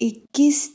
21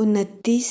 29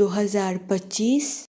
2025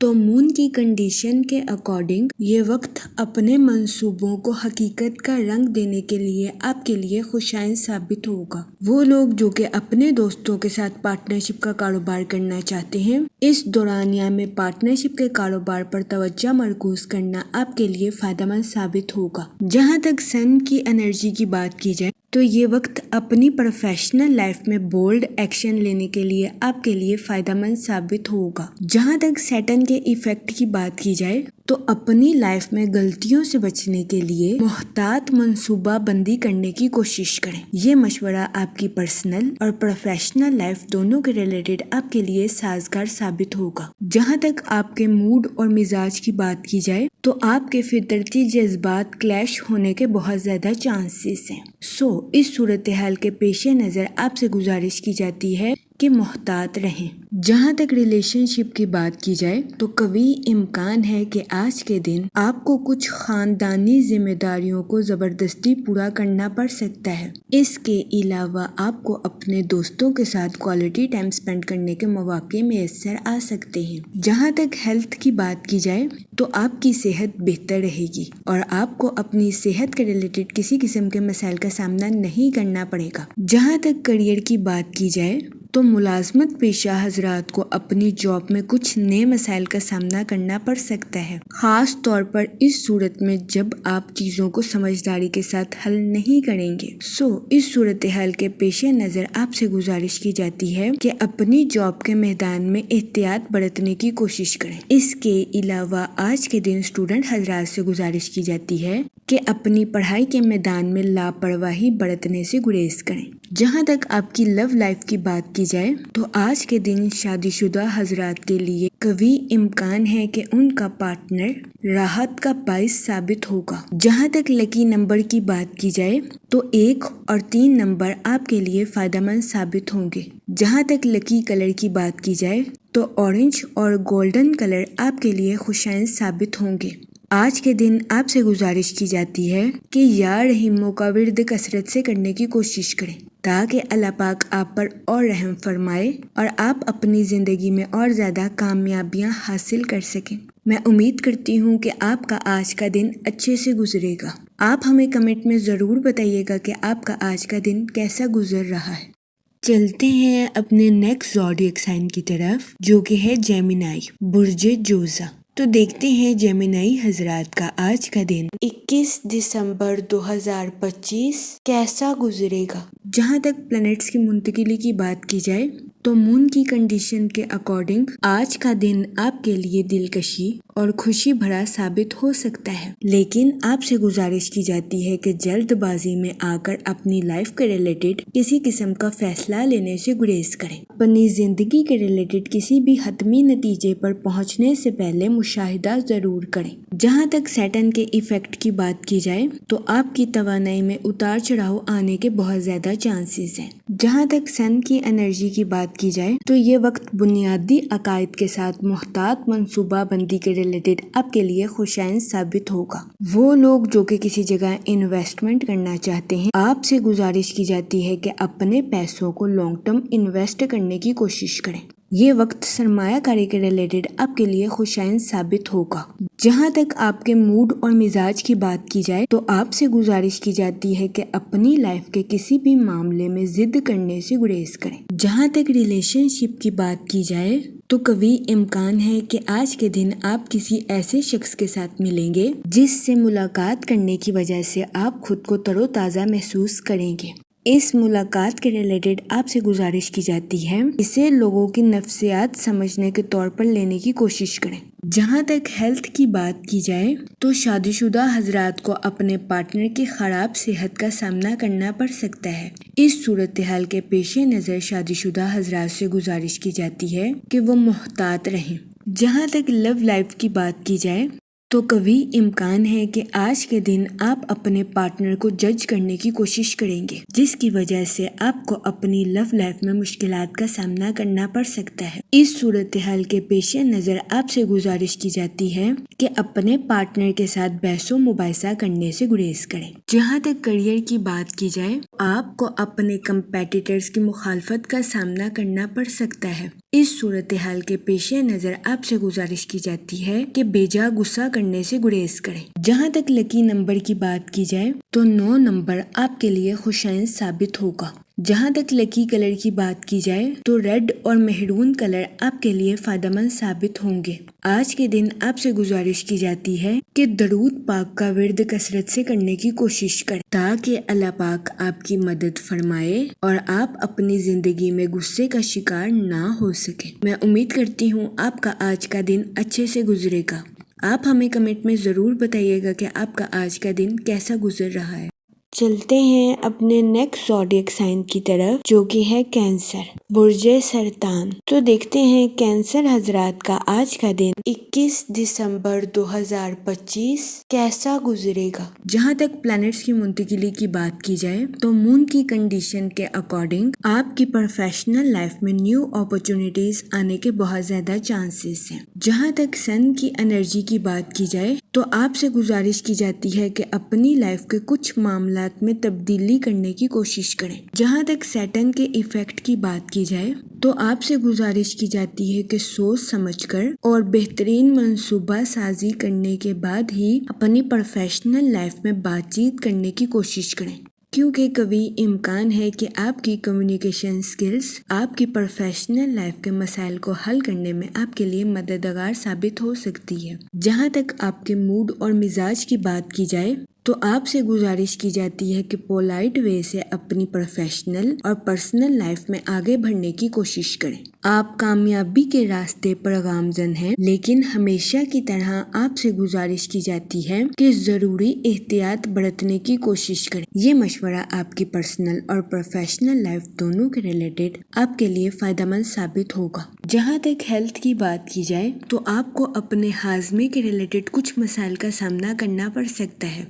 تو مون کی کنڈیشن کے اکارڈنگ یہ وقت اپنے منصوبوں کو حقیقت کا رنگ دینے کے لیے آپ کے لیے خوشائن ثابت ہوگا۔ وہ لوگ جو کہ اپنے دوستوں کے ساتھ پارٹنرشپ کا کاروبار کرنا چاہتے ہیں، اس دورانیہ میں پارٹنرشپ کے کاروبار پر توجہ مرکوز کرنا آپ کے لیے فائدہ مند ثابت ہوگا۔ جہاں تک سن کی انرجی کی بات کی جائے تو یہ وقت اپنی پروفیشنل لائف میں بولڈ ایکشن لینے کے لیے آپ کے لیے فائدہ مند ثابت ہوگا۔ جہاں تک سیٹرن کے ایفیکٹ کی بات کی جائے تو اپنی لائف میں غلطیوں سے بچنے کے لیے محتاط منصوبہ بندی کرنے کی کوشش کریں۔ یہ مشورہ آپ کی پرسنل اور پروفیشنل لائف دونوں کے ریلیٹڈ آپ کے لیے سازگار ثابت ہوگا۔ جہاں تک آپ کے موڈ اور مزاج کی بات کی جائے تو آپ کے فطرتی جذبات کلیش ہونے کے بہت زیادہ چانسز ہیں۔ اس صورتحال کے پیش نظر آپ سے گزارش کی جاتی ہے کہ محتاط رہیں۔ جہاں تک ریلیشن شپ کی بات کی جائے تو قوی امکان ہے کہ آج کے دن آپ کو کچھ خاندانی ذمہ داریوں کو زبردستی پورا کرنا پڑ سکتا ہے۔ اس کے علاوہ آپ کو اپنے دوستوں کے ساتھ کوالٹی ٹائم سپینڈ کرنے کے مواقع میسر آ سکتے ہیں۔ جہاں تک ہیلتھ کی بات کی جائے تو آپ کی صحت بہتر رہے گی اور آپ کو اپنی صحت کے ریلیٹڈ کسی قسم کے مسائل کا سامنا نہیں کرنا پڑے گا۔ جہاں تک کیریئر کی بات کی جائے تو ملازمت پیشہ حضرات کو اپنی جاب میں کچھ نئے مسائل کا سامنا کرنا پڑ سکتا ہے، خاص طور پر اس صورت میں جب آپ چیزوں کو سمجھداری کے ساتھ حل نہیں کریں گے۔ اس صورتحال کے پیش نظر آپ سے گزارش کی جاتی ہے کہ اپنی جاب کے میدان میں احتیاط برتنے کی کوشش کریں۔ اس کے علاوہ آج کے دن اسٹوڈنٹ حضرات سے گزارش کی جاتی ہے کہ اپنی پڑھائی کے میدان میں لاپرواہی برتنے سے گریز کریں۔ جہاں تک آپ کی لو لائف کی بات کی جائے تو آج کے دن شادی شدہ حضرات کے لیے قوی امکان ہے کہ ان کا پارٹنر راحت کا باعث ثابت ہوگا۔ جہاں تک لکی نمبر کی بات کی جائے تو 1 اور 3 نمبر آپ کے لیے فائدہ مند ثابت ہوں گے۔ جہاں تک لکی کلر کی بات کی جائے تو اورنج اور گولڈن کلر آپ کے لیے خوشائن ثابت ہوں گے۔ آج کے دن آپ سے گزارش کی جاتی ہے کہ یا رحیموں کا ورد کثرت سے کرنے کی کوشش کریں تاکہ اللہ پاک آپ پر اور رحم فرمائے اور آپ اپنی زندگی میں اور زیادہ کامیابیاں حاصل کر سکیں۔ میں امید کرتی ہوں کہ آپ کا آج کا دن اچھے سے گزرے گا۔ آپ ہمیں کمنٹ میں ضرور بتائیے گا کہ آپ کا آج کا دن کیسا گزر رہا ہے۔ چلتے ہیں اپنے نیکسٹ زوڈیک سائن کی طرف جو کہ ہے جیمینائی، برج جوزا۔ تو دیکھتے ہیں جیمینائی حضرات کا آج کا دن 21 دسمبر 2025 کیسا گزرے گا۔ جہاں تک پلانٹس کی منتقلی کی بات کی جائے تو مون کی کنڈیشن کے اکارڈنگ آج کا دن آپ کے لیے دلکشی اور خوشی بھرا ثابت ہو سکتا ہے، لیکن آپ سے گزارش کی جاتی ہے کہ جلد بازی میں آ کر اپنی لائف کے ریلیٹڈ کسی قسم کا فیصلہ لینے سے گریز کریں۔ اپنی زندگی کے ریلیٹڈ کسی بھی حتمی نتیجے پر پہنچنے سے پہلے مشاہدہ ضرور کریں۔ جہاں تک سیٹرن کے ایفیکٹ کی بات کی جائے تو آپ کی توانائی میں اتار چڑھاؤ آنے کے بہت زیادہ چانسز ہیں۔ جہاں تک سن کی انرجی کی بات کی جائے تو یہ وقت بنیادی عقائد کے ساتھ محتاط منصوبہ بندی کے ریلیٹڈ آپ کے لیے خوشائن ثابت ہوگا۔ وہ لوگ جو کہ کسی جگہ انویسٹمنٹ کرنا چاہتے ہیں، آپ سے گزارش کی جاتی ہے کہ اپنے پیسوں کو لانگ ٹرم انویسٹ کرنے کی کوشش کریں۔ یہ وقت سرمایہ کاری کے ریلیٹڈ آپ کے لیے خوشائن ثابت ہوگا۔ جہاں تک آپ کے موڈ اور مزاج کی بات کی جائے تو آپ سے گزارش کی جاتی ہے کہ اپنی لائف کے کسی بھی معاملے میں ضد کرنے سے گریز کریں۔ جہاں تک ریلیشن شپ کی بات کی جائے تو قوی امکان ہے کہ آج کے دن آپ کسی ایسے شخص کے ساتھ ملیں گے جس سے ملاقات کرنے کی وجہ سے آپ خود کو تر و تازہ محسوس کریں گے۔ اس ملاقات کے ریلیٹڈ آپ سے گزارش کی جاتی ہے اسے لوگوں کی نفسیات سمجھنے کے طور پر لینے کی کوشش کریں۔ جہاں تک ہیلتھ کی بات کی جائے تو شادی شدہ حضرات کو اپنے پارٹنر کی خراب صحت کا سامنا کرنا پڑ سکتا ہے۔ اس صورتحال کے پیش نظر شادی شدہ حضرات سے گزارش کی جاتی ہے کہ وہ محتاط رہیں۔ جہاں تک لو لائف کی بات کی جائے تو قوی امکان ہے کہ آج کے دن آپ اپنے پارٹنر کو جج کرنے کی کوشش کریں گے جس کی وجہ سے آپ کو اپنی لو لائف میں مشکلات کا سامنا کرنا پڑ سکتا ہے۔ اس صورتحال کے پیش نظر آپ سے گزارش کی جاتی ہے کہ اپنے پارٹنر کے ساتھ بحث و مباحثہ کرنے سے گریز کریں۔ جہاں تک کیریئر کی بات کی جائے آپ کو اپنے کمپیٹیٹرز کی مخالفت کا سامنا کرنا پڑ سکتا ہے۔ اس صورتحال کے پیش نظر آپ سے گزارش کی جاتی ہے کہ بیجا غصہ کرنے سے گریز کریں۔ جہاں تک لکی نمبر کی بات کی جائے تو 9 نمبر آپ کے لیے خوشائند ثابت ہوگا۔ جہاں تک لکی کلر کی بات کی جائے تو ریڈ اور مہرون کلر آپ کے لیے فائدہ مند ثابت ہوں گے۔ آج کے دن آپ سے گزارش کی جاتی ہے کہ درود پاک کا ورد کثرت سے کرنے کی کوشش کریں تاکہ اللہ پاک آپ کی مدد فرمائے اور آپ اپنی زندگی میں غصے کا شکار نہ ہو سکے۔ میں امید کرتی ہوں آپ کا آج کا دن اچھے سے گزرے گا۔ آپ ہمیں کمنٹ میں ضرور بتائیے گا کہ آپ کا آج کا دن کیسا گزر رہا ہے۔ چلتے ہیں اپنے نیکسٹ زوڈیک سائن کی طرف جو کہ ہے کینسر، برج سرطان۔ تو دیکھتے ہیں کینسر حضرات کا آج کا دن 21 دسمبر 2025 کیسا گزرے گا۔ جہاں تک پلانٹس کی منتقلی کی بات کی جائے تو مون کی کنڈیشن کے اکارڈنگ آپ کی پروفیشنل لائف میں نیو اپرچونٹیز آنے کے بہت زیادہ چانسز ہیں۔ جہاں تک سن کی انرجی کی بات کی جائے تو آپ سے گزارش کی جاتی ہے کہ اپنی لائف کے کچھ معاملات میں تبدیلی کرنے کی کوشش کریں۔ جہاں تک سیٹن کے ایفیکٹ کی بات کی جائے تو آپ سے گزارش کی جاتی ہے کہ سوچ سمجھ کر اور بہترین منصوبہ سازی کرنے کے بعد ہی اپنی پروفیشنل لائف میں بات چیت کرنے کی کوشش کریں، کیونکہ کبھی امکان ہے کہ آپ کی کمیونیکیشن سکلز آپ کی پروفیشنل لائف کے مسائل کو حل کرنے میں آپ کے لیے مددگار ثابت ہو سکتی ہے۔ جہاں تک آپ کے موڈ اور مزاج کی بات کی جائے تو آپ سے گزارش کی جاتی ہے کہ پولائٹ وے سے اپنی پروفیشنل اور پرسنل لائف میں آگے بڑھنے کی کوشش کریں۔ آپ کامیابی کے راستے پر گامزن ہیں، لیکن ہمیشہ کی طرح آپ سے گزارش کی جاتی ہے کہ ضروری احتیاط برتنے کی کوشش کریں۔ یہ مشورہ آپ کی پرسنل اور پروفیشنل لائف دونوں کے ریلیٹڈ آپ کے لیے فائدہ مند ثابت ہوگا۔ جہاں تک ہیلتھ کی بات کی جائے تو آپ کو اپنے ہاضمے کے ریلیٹڈ کچھ مسائل کا سامنا کرنا پڑ سکتا ہے۔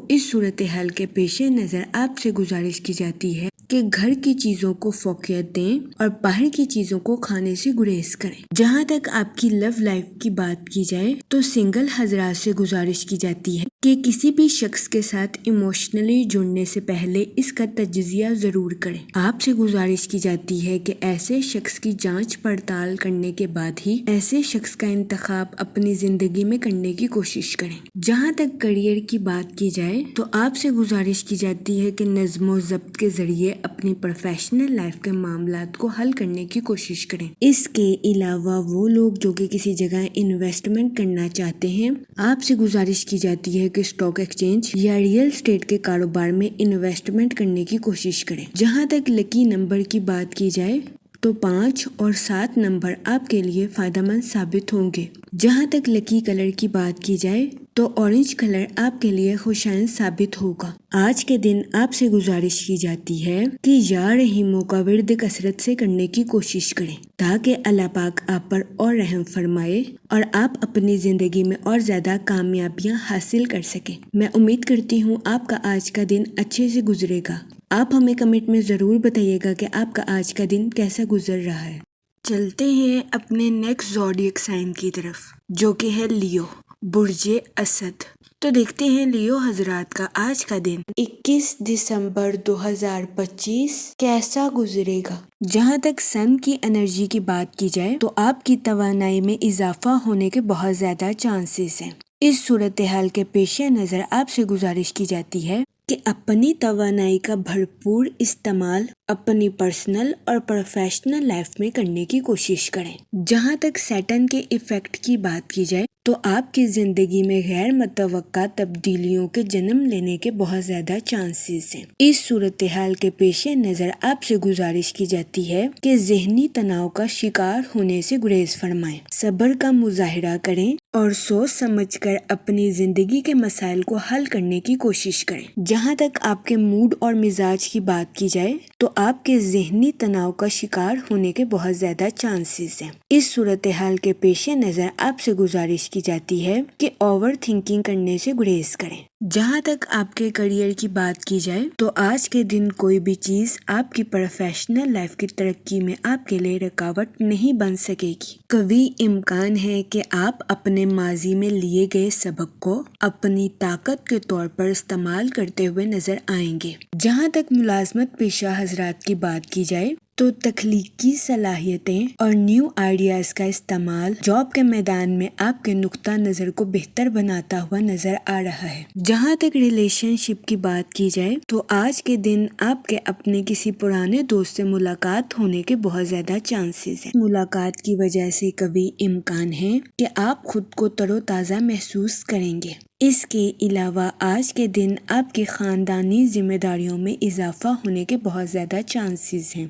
اس صورتحال کے پیش نظر آپ سے گزارش کی جاتی ہے کہ گھر کی چیزوں کو فوقیت دیں اور باہر کی چیزوں کو کھانے سے گریز کریں۔ جہاں تک آپ کی لو لائف کی بات کی جائے تو سنگل حضرات سے گزارش کی جاتی ہے کہ کسی بھی شخص کے ساتھ ایموشنلی جڑنے سے پہلے اس کا تجزیہ ضرور کریں۔ آپ سے گزارش کی جاتی ہے کہ ایسے شخص کی جانچ پڑتال کرنے کے بعد ہی ایسے شخص کا انتخاب اپنی زندگی میں کرنے کی کوشش کریں۔ جہاں تک کریئر کی بات کی جائے تو آپ سے گزارش کی جاتی ہے کہ نظم و ضبط کے ذریعے اپنی پروفیشنل لائف کے معاملات کو حل کرنے کی کوشش کریں۔ اس کے علاوہ وہ لوگ جو کہ کسی جگہ انویسٹمنٹ کرنا چاہتے ہیں، آپ سے گزارش کی جاتی ہے کہ اسٹاک ایکسچینج یا ریئل اسٹیٹ کے کاروبار میں انویسٹمنٹ کرنے کی کوشش کریں۔ جہاں تک لکی نمبر کی بات کی جائے تو 5 اور 7 نمبر آپ کے لیے فائدہ مند ثابت ہوں گے۔ جہاں تک لکی کلر کی بات کی جائے تو اورنج کلر آپ کے لیے خوشائند ثابت ہوگا۔ آج کے دن آپ سے گزارش کی جاتی ہے کہ یا رحیموں کا ورد کثرت سے کرنے کی کوشش کریں تاکہ اللہ پاک آپ پر اور رحم فرمائے اور آپ اپنی زندگی میں اور زیادہ کامیابیاں حاصل کر سکیں۔ میں امید کرتی ہوں آپ کا آج کا دن اچھے سے گزرے گا۔ آپ ہمیں کمنٹ میں ضرور بتائیے گا کہ آپ کا آج کا دن کیسا گزر رہا ہے۔ چلتے ہیں اپنے نیکسٹ زوڈیک سائن کی طرف جو کہ ہے لیو، برج اسد۔ تو دیکھتے ہیں لیو حضرات کا آج کا دن 21 دسمبر 2025 کیسا گزرے گا۔ جہاں تک سن کی انرجی کی بات کی جائے تو آپ کی توانائی میں اضافہ ہونے کے بہت زیادہ چانسز ہیں۔ اس صورتحال کے پیش نظر آپ سے گزارش کی جاتی ہے کہ اپنی توانائی کا بھرپور استعمال اپنی پرسنل اور پروفیشنل لائف میں کرنے کی کوشش کریں۔ جہاں تک سیٹن کے ایفیکٹ کی بات کی جائے تو آپ کی زندگی میں غیر متوقع تبدیلیوں کے جنم لینے کے بہت زیادہ چانسز ہیں۔ اس صورتحال کے پیش نظر آپ سے گزارش کی جاتی ہے کہ ذہنی تناؤ کا شکار ہونے سے گریز فرمائیں، صبر کا مظاہرہ کریں اور سوچ سمجھ کر اپنی زندگی کے مسائل کو حل کرنے کی کوشش کریں۔ جہاں تک آپ کے موڈ اور مزاج کی بات کی جائے تو آپ کے ذہنی تناؤ کا شکار ہونے کے بہت زیادہ چانسز ہیں۔ اس صورتحال کے پیش نظر آپ سے گزارش کی جاتی ہے کہ اوور تھنکنگ کرنے سے گریز کریں۔ جہاں تک آپ کے کریئر کی بات کی جائے تو آج کے دن کوئی بھی چیز آپ کی پروفیشنل لائف کی ترقی میں آپ کے لیے رکاوٹ نہیں بن سکے گی۔ قوی امکان ہے کہ آپ اپنے ماضی میں لیے گئے سبق کو اپنی طاقت کے طور پر استعمال کرتے ہوئے نظر آئیں گے۔ جہاں تک ملازمت پیشہ حضرات کی بات کی جائے تو تخلیقی صلاحیتیں اور نیو آئیڈیاز کا استعمال جاب کے میدان میں آپ کے نقطہ نظر کو بہتر بناتا ہوا نظر آ رہا ہے۔ جہاں تک ریلیشن شپ کی بات کی جائے تو آج کے دن آپ کے اپنے کسی پرانے دوست سے ملاقات ہونے کے بہت زیادہ چانسز ہیں۔ ملاقات کی وجہ سے کبھی امکان ہے کہ آپ خود کو تر و تازہ محسوس کریں گے۔ اس کے علاوہ آج کے دن آپ کی خاندانی ذمہ داریوں میں اضافہ ہونے کے بہت زیادہ چانسز ہیں۔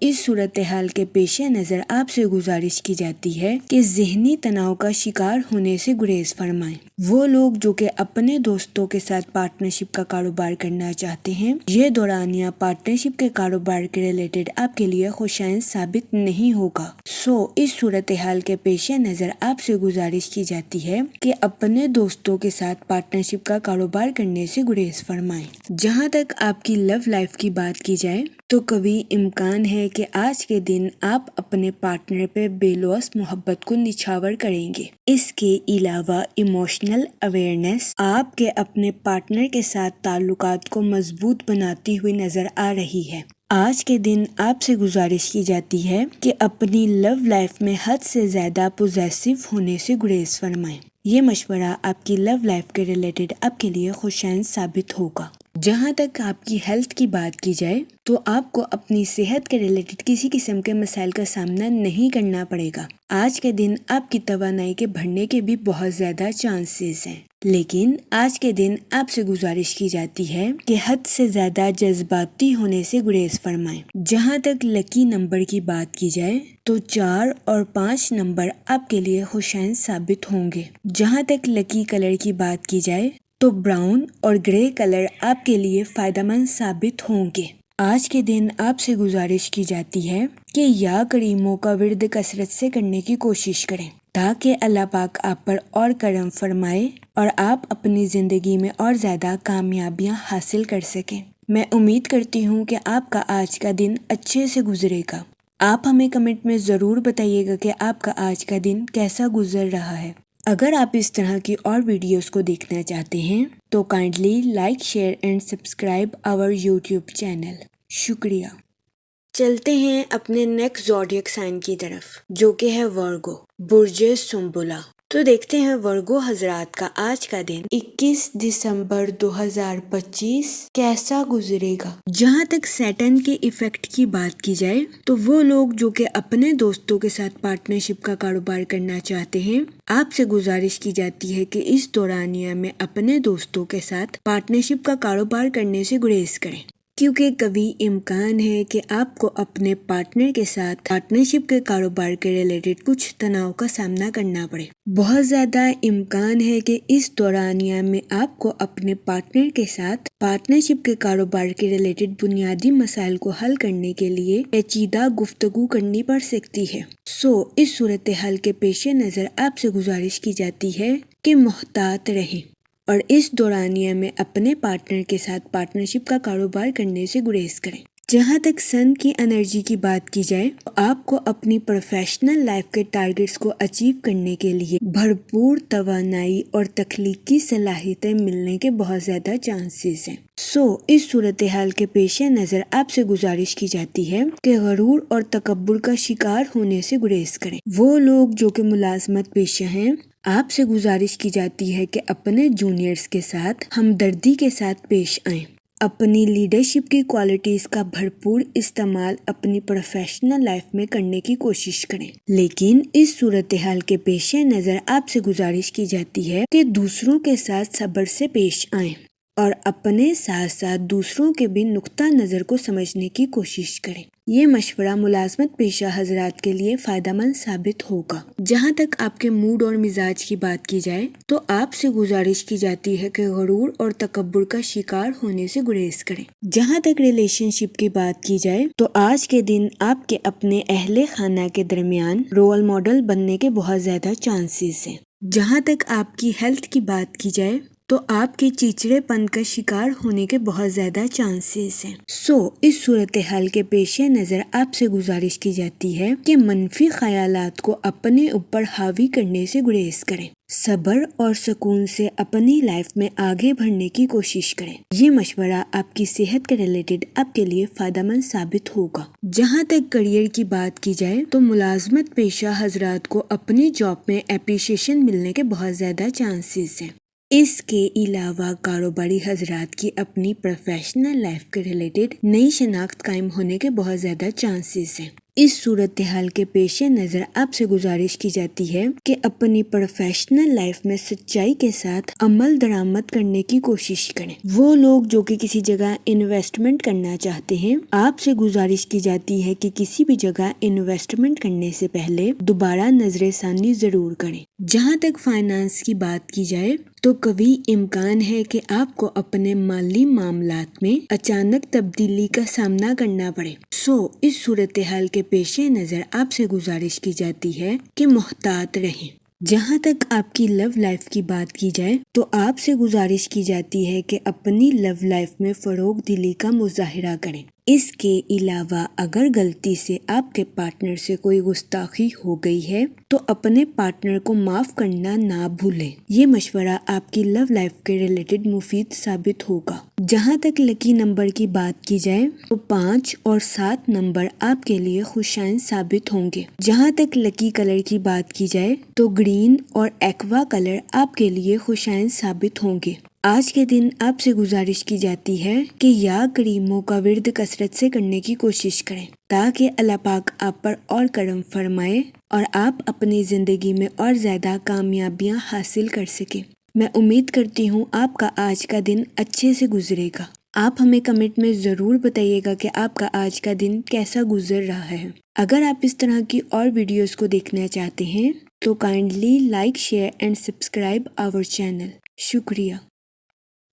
اس صورتحال کے پیش نظر آپ سے گزارش کی جاتی ہے کہ ذہنی تناؤ کا شکار ہونے سے گریز فرمائیں۔ وہ لوگ جو کہ اپنے دوستوں کے ساتھ پارٹنرشپ کا کاروبار کرنا چاہتے ہیں، یہ دورانیہ پارٹنرشپ کے کاروبار کے ریلیٹڈ آپ کے لیے خوشائند ثابت نہیں ہوگا۔ اس صورتحال کے پیش نظر آپ سے گزارش کی جاتی ہے کہ اپنے دوستوں کے ساتھ پارٹنرشپ کا کاروبار کرنے سے گریز فرمائیں۔ جہاں تک آپ کی لو لائف کی بات کی جائے تو کبھی امکان ہے کہ آج کے دن آپ اپنے پارٹنر پہ بے لوث محبت کو نچھاور کریں گے۔ اس کے علاوہ ایموشنل اویئرنیس آپ کے اپنے پارٹنر کے ساتھ تعلقات کو مضبوط بناتی ہوئی نظر آ رہی ہے۔ آج کے دن آپ سے گزارش کی جاتی ہے کہ اپنی لو لائف میں حد سے زیادہ پوزیسو ہونے سے گریز فرمائیں۔ یہ مشورہ آپ کی لو لائف کے ریلیٹڈ آپ کے لیے خوشائند ثابت ہوگا۔ جہاں تک آپ کی ہیلتھ کی بات کی جائے تو آپ کو اپنی صحت کے ریلیٹڈ کسی قسم کے مسائل کا سامنا نہیں کرنا پڑے گا۔ آج کے دن آپ کی توانائی کے بڑھنے کے بھی بہت زیادہ چانسز ہیں، لیکن آج کے دن آپ سے گزارش کی جاتی ہے کہ حد سے زیادہ جذباتی ہونے سے گریز فرمائیں۔ جہاں تک لکی نمبر کی بات کی جائے تو 4 اور 5 نمبر آپ کے لیے خوشائند ثابت ہوں گے۔ جہاں تک لکی کلر کی بات کی جائے تو براؤن اور گرے کلر آپ کے لیے فائدہ مند ثابت ہوں گے۔ آج کے دن آپ سے گزارش کی جاتی ہے کہ یا کریموں کا ورد کثرت سے کرنے کی کوشش کریں تاکہ اللہ پاک آپ پر اور کرم فرمائے اور آپ اپنی زندگی میں اور زیادہ کامیابیاں حاصل کر سکیں۔ میں امید کرتی ہوں کہ آپ کا آج کا دن اچھے سے گزرے گا۔ آپ ہمیں کمنٹ میں ضرور بتائیے گا کہ آپ کا آج کا دن کیسا گزر رہا ہے۔ اگر آپ اس طرح کی اور ویڈیوز کو دیکھنا چاہتے ہیں تو kindly like, share and subscribe our YouTube channel. شکریہ۔ چلتے ہیں اپنے نیکسٹ زوڈیک سائن کی طرف جو کہ ہے ورگو، برج سنبلہ۔ تو دیکھتے ہیں ورگو حضرات کا آج کا دن 21 دسمبر 2025 کیسا گزرے گا۔ جہاں تک سیٹرن کے ایفیکٹ کی بات کی جائے تو وہ لوگ جو کہ اپنے دوستوں کے ساتھ پارٹنرشپ کا کاروبار کرنا چاہتے ہیں، آپ سے گزارش کی جاتی ہے کہ اس دورانیہ میں اپنے دوستوں کے ساتھ پارٹنرشپ کا کاروبار کرنے سے گریز کریں، کیونکہ کبھی امکان ہے کہ آپ کو اپنے پارٹنر کے ساتھ پارٹنرشپ کے کاروبار کے ریلیٹڈ کچھ تناؤ کا سامنا کرنا پڑے۔ بہت زیادہ امکان ہے کہ اس دورانیہ میں آپ کو اپنے پارٹنر کے ساتھ پارٹنرشپ کے کاروبار کے ریلیٹڈ بنیادی مسائل کو حل کرنے کے لیے پیچیدہ گفتگو کرنی پڑ سکتی ہے۔ اس صورتحال کے پیش نظر آپ سے گزارش کی جاتی ہے کہ محتاط رہیں اور اس دورانیہ میں اپنے پارٹنر کے ساتھ پارٹنرشپ کا کاروبار کرنے سے گریز کریں۔ جہاں تک سن کی انرجی کی بات کی جائے تو آپ کو اپنی پروفیشنل لائف کے ٹارگٹس کو اچیو کرنے کے لیے بھرپور توانائی اور تخلیقی صلاحیتیں ملنے کے بہت زیادہ چانسز ہیں۔ اس صورتحال کے پیش نظر آپ سے گزارش کی جاتی ہے کہ غرور اور تکبر کا شکار ہونے سے گریز کریں۔ وہ لوگ جو کہ ملازمت پیشہ ہیں، آپ سے گزارش کی جاتی ہے کہ اپنے جونیئرز کے ساتھ ہمدردی کے ساتھ پیش آئیں۔ اپنی لیڈرشپ کی کوالٹیز کا بھرپور استعمال اپنی پروفیشنل لائف میں کرنے کی کوشش کریں، لیکن اس صورتحال کے پیش نظر آپ سے گزارش کی جاتی ہے کہ دوسروں کے ساتھ صبر سے پیش آئیں اور اپنے ساتھ ساتھ دوسروں کے بھی نقطہ نظر کو سمجھنے کی کوشش کریں۔ یہ مشورہ ملازمت پیشہ حضرات کے لیے فائدہ مند ثابت ہوگا۔ جہاں تک آپ کے موڈ اور مزاج کی بات کی جائے تو آپ سے گزارش کی جاتی ہے کہ غرور اور تکبر کا شکار ہونے سے گریز کریں۔ جہاں تک ریلیشن شپ کی بات کی جائے تو آج کے دن آپ کے اپنے اہل خانہ کے درمیان رول ماڈل بننے کے بہت زیادہ چانسز ہیں۔ جہاں تک آپ کی ہیلتھ کی بات کی جائے تو آپ کے چیچڑے پن کا شکار ہونے کے بہت زیادہ چانسز ہیں۔ اس صورتحال کے پیش نظر آپ سے گزارش کی جاتی ہے کہ منفی خیالات کو اپنے اوپر حاوی کرنے سے گریز کریں، صبر اور سکون سے اپنی لائف میں آگے بڑھنے کی کوشش کریں۔ یہ مشورہ آپ کی صحت کے ریلیٹڈ آپ کے لیے فائدہ مند ثابت ہوگا۔ جہاں تک کریئر کی بات کی جائے تو ملازمت پیشہ حضرات کو اپنی جاب میں اپریشیشن ملنے کے بہت زیادہ چانسز ہیں۔ اس کے علاوہ کاروباری حضرات کی اپنی پروفیشنل لائف کے ریلیٹڈ نئی شناخت قائم ہونے کے بہت زیادہ چانسز ہیں۔ اس صورتحال کے پیش نظر آپ سے گزارش کی جاتی ہے کہ اپنی پروفیشنل لائف میں سچائی کے ساتھ عمل درآمد کرنے کی کوشش کریں۔ وہ لوگ جو کہ کسی جگہ انویسٹمنٹ کرنا چاہتے ہیں، آپ سے گزارش کی جاتی ہے کہ کسی بھی جگہ انویسٹمنٹ کرنے سے پہلے دوبارہ نظر ثانی ضرور کریں۔ جہاں تک فائنانس کی بات کی جائے تو قوی امکان ہے کہ آپ کو اپنے مالی معاملات میں اچانک تبدیلی کا سامنا کرنا پڑے۔ اس صورتحال کے پیش نظر آپ سے گزارش کی جاتی ہے کہ محتاط رہیں۔ جہاں تک آپ کی لو لائف کی بات کی جائے تو آپ سے گزارش کی جاتی ہے کہ اپنی لو لائف میں فروغ دلی کا مظاہرہ کریں۔ اس کے علاوہ اگر غلطی سے آپ کے پارٹنر سے کوئی گستاخی ہو گئی ہے تو اپنے پارٹنر کو معاف کرنا نہ بھولیں۔ یہ مشورہ آپ کی لو لائف کے ریلیٹڈ مفید ثابت ہوگا۔ جہاں تک لکی نمبر کی بات کی جائے تو 5 اور 7 نمبر آپ کے لیے خوشائن ثابت ہوں گے۔ جہاں تک لکی کلر کی بات کی جائے تو گرین اور ایکوا کلر آپ کے لیے خوشائن ثابت ہوں گے۔ آج کے دن آپ سے گزارش کی جاتی ہے کہ یا کریموں کا ورد کثرت سے کرنے کی کوشش کریں تاکہ اللہ پاک آپ پر اور کرم فرمائے اور آپ اپنی زندگی میں اور زیادہ کامیابیاں حاصل کر سکیں۔ میں امید کرتی ہوں آپ کا آج کا دن اچھے سے گزرے گا۔ آپ ہمیں کمنٹ میں ضرور بتائیے گا کہ آپ کا آج کا دن کیسا گزر رہا ہے۔ اگر آپ اس طرح کی اور ویڈیوز کو دیکھنا چاہتے ہیں تو kindly like, share and subscribe our channel. شکریہ۔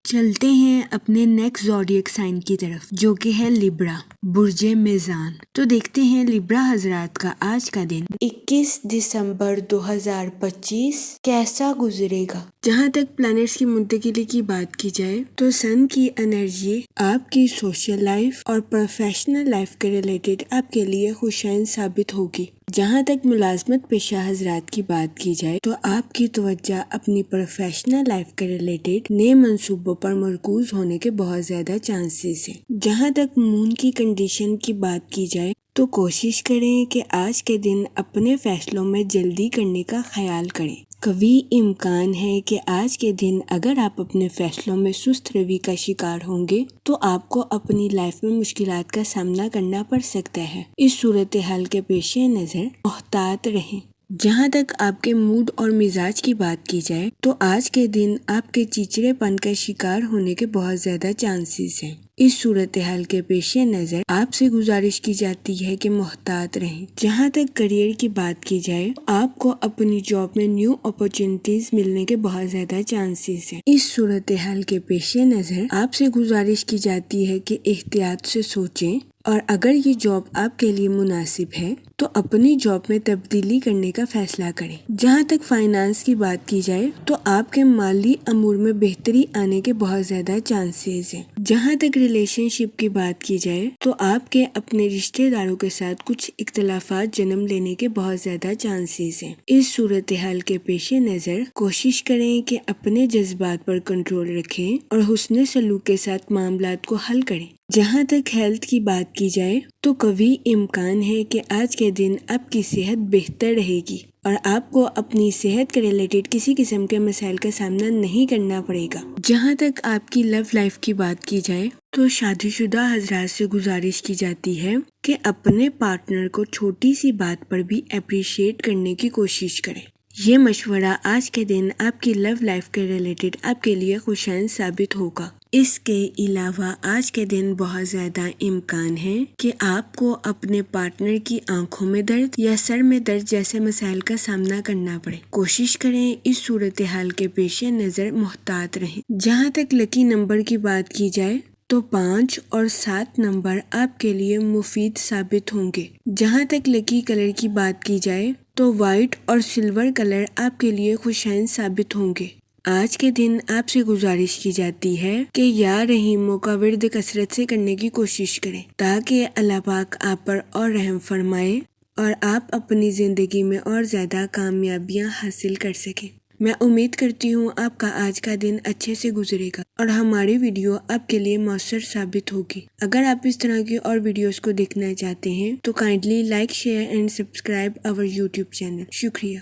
چلتے ہیں اپنے نیکسٹ زوڈیک سائن کی طرف جو کہ ہے لیبرا، برج میزان۔ تو دیکھتے ہیں لیبرا حضرات کا آج کا دن 21 دسمبر 2025 کیسا گزرے گا۔ جہاں تک پلانٹس کی منتقلی کی بات کی جائے تو سن کی انرجی آپ کی سوشل لائف اور پروفیشنل لائف کے ریلیٹڈ آپ کے لیے خوشائن ثابت ہوگی۔ جہاں تک ملازمت پیشہ حضرات کی بات کی جائے تو آپ کی توجہ اپنی پروفیشنل لائف کے ریلیٹڈ نئے منصوبوں پر مرکوز ہونے کے بہت زیادہ چانسز ہیں۔ جہاں تک مون کی کنڈیشن کی بات کی جائے تو کوشش کریں کہ آج کے دن اپنے فیصلوں میں جلدی کرنے کا خیال کریں۔ قوی امکان ہے کہ آج کے دن اگر آپ اپنے فیصلوں میں سست روی کا شکار ہوں گے تو آپ کو اپنی لائف میں مشکلات کا سامنا کرنا پڑ سکتا ہے۔ اس صورتحال کے پیش نظر محتاط رہیں۔ جہاں تک آپ کے موڈ اور مزاج کی بات کی جائے تو آج کے دن آپ کے چیچڑے پن کا شکار ہونے کے بہت زیادہ چانسز ہیں۔ اس صورتحال کے پیش نظر آپ سے گزارش کی جاتی ہے کہ محتاط رہیں۔ جہاں تک کریئر کی بات کی جائے آپ کو اپنی جاب میں نیو اپرچونٹیز ملنے کے بہت زیادہ چانسز ہیں۔ اس صورتحال کے پیش نظر آپ سے گزارش کی جاتی ہے کہ احتیاط سے سوچیں اور اگر یہ جاب آپ کے لیے مناسب ہے تو اپنی جاب میں تبدیلی کرنے کا فیصلہ کریں۔ جہاں تک فائنانس کی بات کی جائے تو آپ کے مالی امور میں بہتری آنے کے بہت زیادہ چانسز ہیں۔ جہاں تک ریلیشن شپ کی بات کی جائے تو آپ کے اپنے رشتہ داروں کے ساتھ کچھ اختلافات جنم لینے کے بہت زیادہ چانسز ہیں۔ اس صورتحال کے پیش نظر کوشش کریں کہ اپنے جذبات پر کنٹرول رکھیں اور حسن سلوک کے ساتھ معاملات کو حل کریں۔ جہاں تک ہیلتھ کی بات کی جائے تو قوی امکان ہے کہ آج کے دن آپ کی صحت بہتر رہے گی اور آپ کو اپنی صحت کے ریلیٹڈ کسی قسم کے مسائل کا سامنا نہیں کرنا پڑے گا۔ جہاں تک آپ کی لو لائف کی بات کی جائے تو شادی شدہ حضرات سے گزارش کی جاتی ہے کہ اپنے پارٹنر کو چھوٹی سی بات پر بھی اپریشیٹ کرنے کی کوشش کریں۔ یہ مشورہ آج کے دن آپ کی لو لائف کے ریلیٹڈ آپ کے لیے خوشائن ثابت ہوگا۔ اس کے علاوہ آج کے دن بہت زیادہ امکان ہے کہ آپ کو اپنے پارٹنر کی آنکھوں میں درد یا سر میں درد جیسے مسائل کا سامنا کرنا پڑے۔ کوشش کریں اس صورتحال کے پیش نظر محتاط رہیں۔ جہاں تک لکی نمبر کی بات کی جائے تو 5 اور 7 نمبر آپ کے لیے مفید ثابت ہوں گے۔ جہاں تک لکی کلر کی بات کی جائے تو وائٹ اور سلور کلر آپ کے لیے خوشائن ثابت ہوں گے۔ آج کے دن آپ سے گزارش کی جاتی ہے کہ یا رحیموں کا ورد کثرت سے کرنے کی کوشش کریں تاکہ اللہ پاک آپ پر اور رحم فرمائے اور آپ اپنی زندگی میں اور زیادہ کامیابیاں حاصل کر سکیں۔ میں امید کرتی ہوں آپ کا آج کا دن اچھے سے گزرے گا اور ہماری ویڈیو آپ کے لیے مؤثر ثابت ہوگی۔ اگر آپ اس طرح کی اور ویڈیوز کو دیکھنا چاہتے ہیں تو kindly like, share and subscribe our YouTube channel. شکریہ۔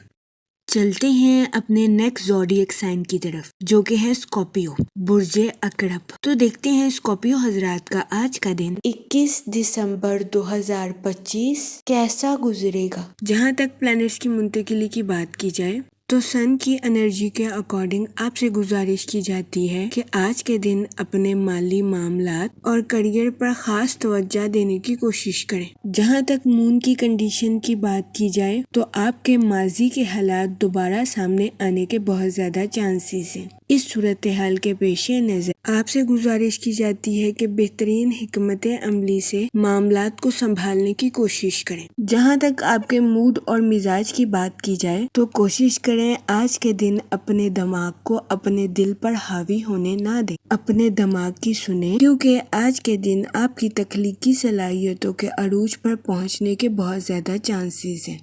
چلتے ہیں اپنے نیکسٹ زوڈیک سائن کی طرف جو کہ ہے اسکارپیو، برج عقرب۔ تو دیکھتے ہیں اسکارپیو حضرات کا آج کا دن 21 دسمبر 2025 کیسا گزرے گا۔ جہاں تک پلانٹس کی منتقلی کی بات کی جائے تو سن کی انرجی کے اکارڈنگ آپ سے گزارش کی جاتی ہے کہ آج کے دن اپنے مالی معاملات اور کریئر پر خاص توجہ دینے کی کوشش کریں۔ جہاں تک مون کی کنڈیشن کی بات کی جائے تو آپ کے ماضی کے حالات دوبارہ سامنے آنے کے بہت زیادہ چانسز ہیں۔ اس صورتحال کے پیش نظر آپ سے گزارش کی جاتی ہے کہ بہترین حکمت عملی سے معاملات کو سنبھالنے کی کوشش کریں۔ جہاں تک آپ کے موڈ اور مزاج کی بات کی جائے تو کوشش کریں آج کے دن اپنے دماغ کو اپنے دل پر حاوی ہونے نہ دیں، اپنے دماغ کی سنیں، کیونکہ آج کے دن آپ کی تخلیقی صلاحیتوں کے عروج پر پہنچنے کے بہت زیادہ چانسز ہیں۔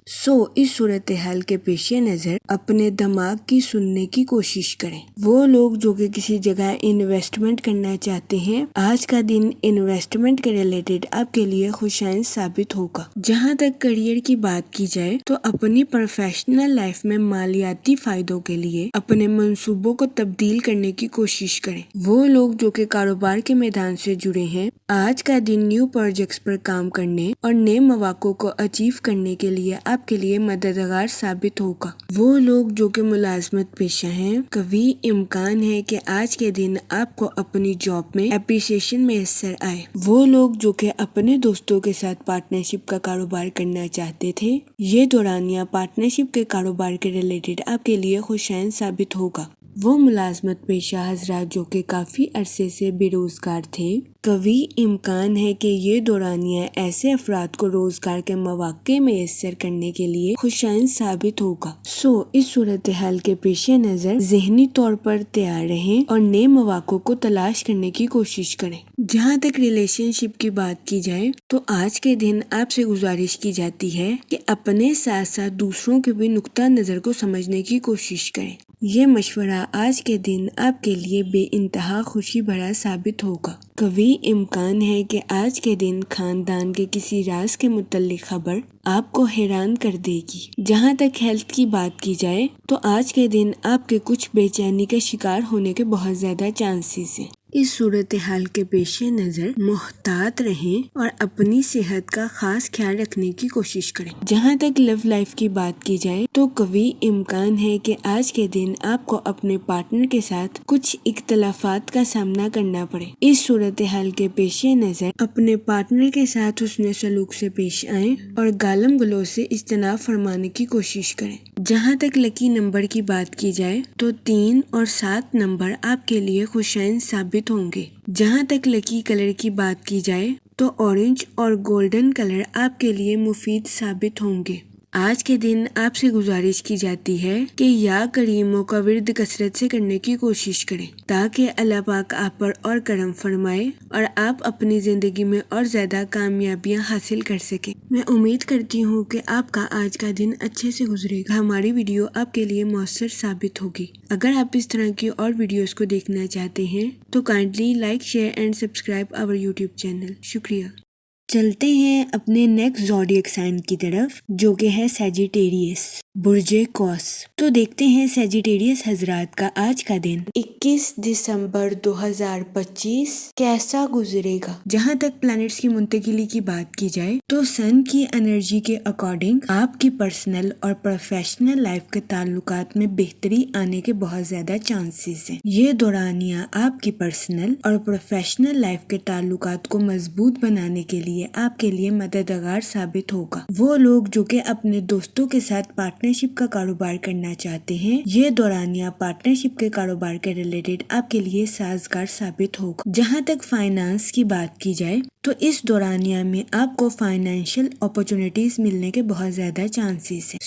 اس صورتحال کے پیش نظر اپنے دماغ کی سننے کی کوشش کریں۔ وہ لوگ جو کہ کسی جگہ انویسٹمنٹ کرنا چاہتے ہیں، آج کا دن انویسٹمنٹ کے ریلیٹڈ آپ کے لیے خوشائن ثابت ہوگا۔ جہاں تک کریئر کی بات کی جائے تو اپنی پروفیشنل لائف میں مالیاتی فائدوں کے لیے اپنے منصوبوں کو تبدیل کرنے کی کوشش کریں۔ وہ لوگ جو کہ کاروبار کے میدان سے جڑے ہیں، آج کا دن نیو پروجیکٹس پر کام کرنے اور نئے مواقع کو اچیو کرنے کے لیے آپ کے لیے مددگار ثابت ہوگا۔ وہ لوگ جو کہ ملازمت پیشہ ہیں، قوی امکان ہے کہ آج کے دن آپ کو اپنی جاب میں اپریسیشن میسر آئے۔ وہ لوگ جو کہ اپنے دوستوں کے ساتھ پارٹنرشپ کا کاروبار کرنا چاہتے تھے، یہ دورانیہ پارٹنرشپ کے کاروبار کے ریلیٹڈ آپ کے لیے خوشائن ثابت ہوگا۔ وہ ملازمت پیشہ حضرات جو کہ کافی عرصے سے بے روزگار تھے، قوی امکان ہے کہ یہ دورانیہ ایسے افراد کو روزگار کے مواقع میسر کرنے کے لیے خوشائن ثابت ہوگا۔ اس صورتحال کے پیش نظر ذہنی طور پر تیار رہیں اور نئے مواقع کو تلاش کرنے کی کوشش کریں۔ جہاں تک ریلیشن شپ کی بات کی جائے تو آج کے دن آپ سے گزارش کی جاتی ہے کہ اپنے ساتھ ساتھ دوسروں کے بھی نقطہ نظر کو سمجھنے کی کوشش کریں۔ یہ مشورہ آج کے دن آپ کے لیے بے انتہا خوشی بھرا ثابت ہوگا۔ قوی امکان ہے کہ آج کے دن خاندان کے کسی راز کے متعلق خبر آپ کو حیران کر دے گی۔ جہاں تک ہیلتھ کی بات کی جائے تو آج کے دن آپ کے کچھ بے چینی کا شکار ہونے کے بہت زیادہ چانسز ہیں۔ اس صورتحال کے پیش نظر محتاط رہیں اور اپنی صحت کا خاص خیال رکھنے کی کوشش کریں۔ جہاں تک لو لائف کی بات کی جائے تو قوی امکان ہے کہ آج کے دن آپ کو اپنے پارٹنر کے ساتھ کچھ اختلافات کا سامنا کرنا پڑے۔ اس صورتحال کے پیش نظر اپنے پارٹنر کے ساتھ حسن سلوک سے پیش آئیں اور گالم گلوچ سے اجتناب فرمانے کی کوشش کریں۔ جہاں تک لکی نمبر کی بات کی جائے تو 3 اور 7 نمبر آپ کے لیے خوشائن ثابت ہوں گے۔ جہاں تک لکی کلر کی بات کی جائے تو اورنج اور گولڈن کلر آپ کے لیے مفید ثابت ہوں گے۔ آج کے دن آپ سے گزارش کی جاتی ہے کہ یا کریموں کا ورد کثرت سے کرنے کی کوشش کریں تاکہ اللہ پاک آپ پر اور کرم فرمائے اور آپ اپنی زندگی میں اور زیادہ کامیابیاں حاصل کر سکیں۔ میں امید کرتی ہوں کہ آپ کا آج کا دن اچھے سے گزرے گا۔ ہماری ویڈیو آپ کے لیے مؤثر ثابت ہوگی۔ اگر آپ اس طرح کی اور ویڈیوز کو دیکھنا چاہتے ہیں تو kindly like, share and subscribe our YouTube channel. شکریہ۔ چلتے ہیں اپنے نیکسٹ زوڈیک سائن کی طرف جو کہ ہے سیجیٹیریس، برج قوس۔ تو دیکھتے ہیں سیجیٹیریس حضرات کا آج کا دن 21 دسمبر 2025 کیسا گزرے گا۔ جہاں تک پلانٹس کی منتقلی کی بات کی جائے تو سن کی انرجی کے اکارڈنگ آپ کی پرسنل اور پروفیشنل لائف کے تعلقات میں بہتری آنے کے بہت زیادہ چانسز ہیں۔ یہ دورانیہ آپ کی پرسنل اور پروفیشنل لائف کے تعلقات کو مضبوط بنانے کے لیے آپ کے لیے مددگار ثابت ہوگا۔ وہ لوگ جو کہ اپنے دوستوں کے ساتھ پارٹنرشپ کا کاروبار کرنا چاہتے ہیں، یہ دورانیہ پارٹنرشپ کے کاروبار کے ریلیٹڈ آپ کے لیے سازگار ثابت ہوگا۔ جہاں تک فائنانس کی بات کی جائے تو اس دورانیہ میں آپ کو فائنینشیل اپرچونٹیز ملنے کے بہت زیادہ چانسز ہیں۔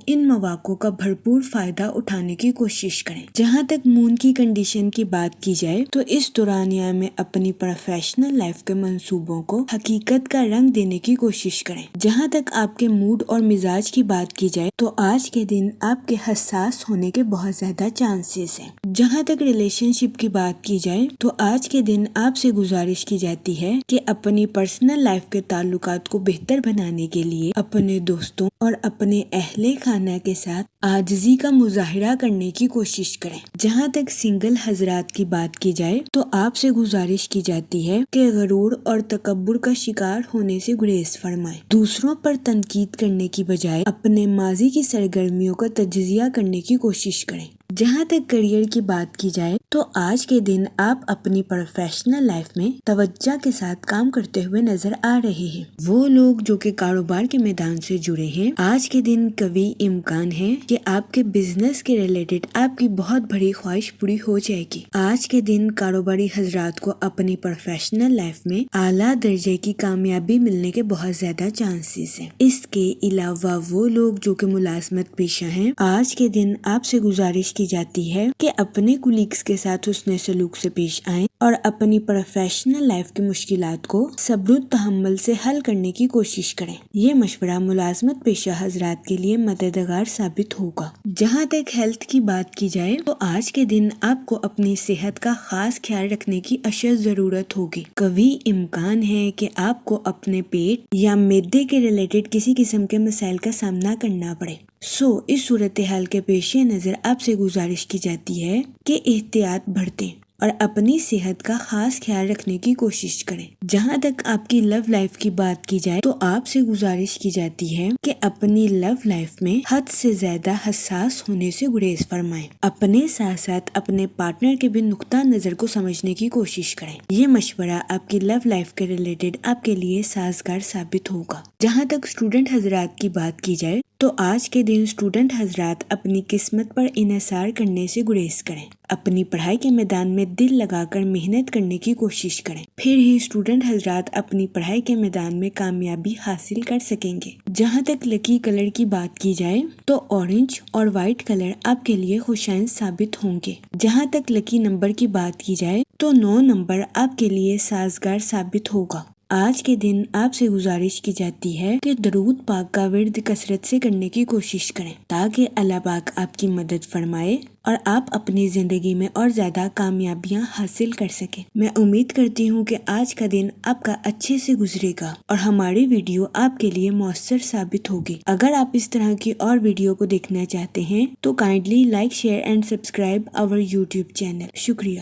ان مواقع کا بھرپور فائدہ اٹھانے کی کوشش کریں۔ جہاں تک مون کی کنڈیشن کی بات کی جائے تو اس دورانیہ میں اپنی پروفیشنل لائف کے منصوبوں کو حقیقت کا رنگ دینے کی کوشش کریں۔ جہاں تک آپ کے موڈ اور مزاج کی بات کی جائے تو آج کے دن آپ کے حساس ہونے کے بہت زیادہ چانسز ہیں۔ جہاں تک ریلیشن شپ کی بات کی جائے تو آج کے دن آپ سے گزارش کی جاتی ہے کہ اپنی پرسنل لائف کے تعلقات کو بہتر بنانے کے لیے اپنے دوستوں اور اپنے اہل خانہ کے ساتھ عاجزی کا مظاہرہ کرنے کی کوشش کریں۔ جہاں تک سنگل حضرات کی بات کی جائے تو آپ سے گزارش کی جاتی ہے کہ غرور اور تکبر کا شکار ہونے سے گریز فرمائیں۔ دوسروں پر تنقید کرنے کی بجائے اپنے ماضی کی سرگرمیوں کا تجزیہ کرنے کی کوشش کریں۔ جہاں تک کیریئر کی بات کی جائے تو آج کے دن آپ اپنی پروفیشنل لائف میں توجہ کے ساتھ کام کرتے ہوئے نظر آ رہے ہیں۔ وہ لوگ جو کہ کاروبار کے میدان سے جڑے ہیں، آج کے دن قوی امکان ہے کہ آپ کے بزنس کے ریلیٹڈ آپ کی بہت بڑی خواہش پوری ہو جائے گی۔ آج کے دن کاروباری حضرات کو اپنی پروفیشنل لائف میں اعلیٰ درجے کی کامیابی ملنے کے بہت زیادہ چانسز ہیں۔ اس کے علاوہ وہ لوگ جو کہ ملازمت پیشہ ہیں، آج کے دن آپ سے گزارش کی جاتی ہے کہ اپنے کولیگز کے ساتھ حسن سلوک سے پیش آئیں اور اپنی پروفیشنل لائف کی مشکلات کو صبر و تحمل سے حل کرنے کی کوشش کریں۔ یہ مشورہ ملازمت پیشہ حضرات کے لیے مددگار ثابت ہوگا۔ جہاں تک ہیلتھ کی بات کی جائے تو آج کے دن آپ کو اپنی صحت کا خاص خیال رکھنے کی اشد ضرورت ہوگی۔ قوی امکان ہے کہ آپ کو اپنے پیٹ یا معدے کے ریلیٹڈ کسی قسم کے مسائل کا سامنا کرنا پڑے۔ اس صورتحال کے پیش نظر آپ سے گزارش کی جاتی ہے کہ احتیاط برتیں اور اپنی صحت کا خاص خیال رکھنے کی کوشش کریں۔ جہاں تک آپ کی لو لائف کی بات کی جائے تو آپ سے گزارش کی جاتی ہے کہ اپنی لو لائف میں حد سے زیادہ حساس ہونے سے گریز فرمائیں۔ اپنے ساتھ ساتھ اپنے پارٹنر کے بھی نقطہ نظر کو سمجھنے کی کوشش کریں۔ یہ مشورہ آپ کی لو لائف کے ریلیٹڈ آپ کے لیے سازگار ثابت ہوگا۔ جہاں تک اسٹوڈنٹ حضرات کی بات کی جائے تو آج کے دن اسٹوڈنٹ حضرات اپنی قسمت پر انحصار کرنے سے گریز کریں۔ اپنی پڑھائی کے میدان میں دل لگا کر محنت کرنے کی کوشش کریں، پھر ہی اسٹوڈنٹ حضرات اپنی پڑھائی کے میدان میں کامیابی حاصل کر سکیں گے۔ جہاں تک لکی کلر کی بات کی جائے تو اورنج اور وائٹ کلر آپ کے لیے خوشائند ثابت ہوں گے۔ جہاں تک لکی نمبر کی بات کی جائے تو 9 نمبر آپ کے لیے سازگار ثابت ہوگا۔ آج کے دن آپ سے گزارش کی جاتی ہے کہ درود پاک کا ورد کثرت سے کرنے کی کوشش کریں تاکہ اللہ پاک آپ کی مدد فرمائے اور آپ اپنی زندگی میں اور زیادہ کامیابیاں حاصل کر سکیں۔ میں امید کرتی ہوں کہ آج کا دن آپ کا اچھے سے گزرے گا اور ہماری ویڈیو آپ کے لیے مؤثر ثابت ہوگی۔ اگر آپ اس طرح کی اور ویڈیو کو دیکھنا چاہتے ہیں تو kindly like, share and subscribe our YouTube channel. شکریہ۔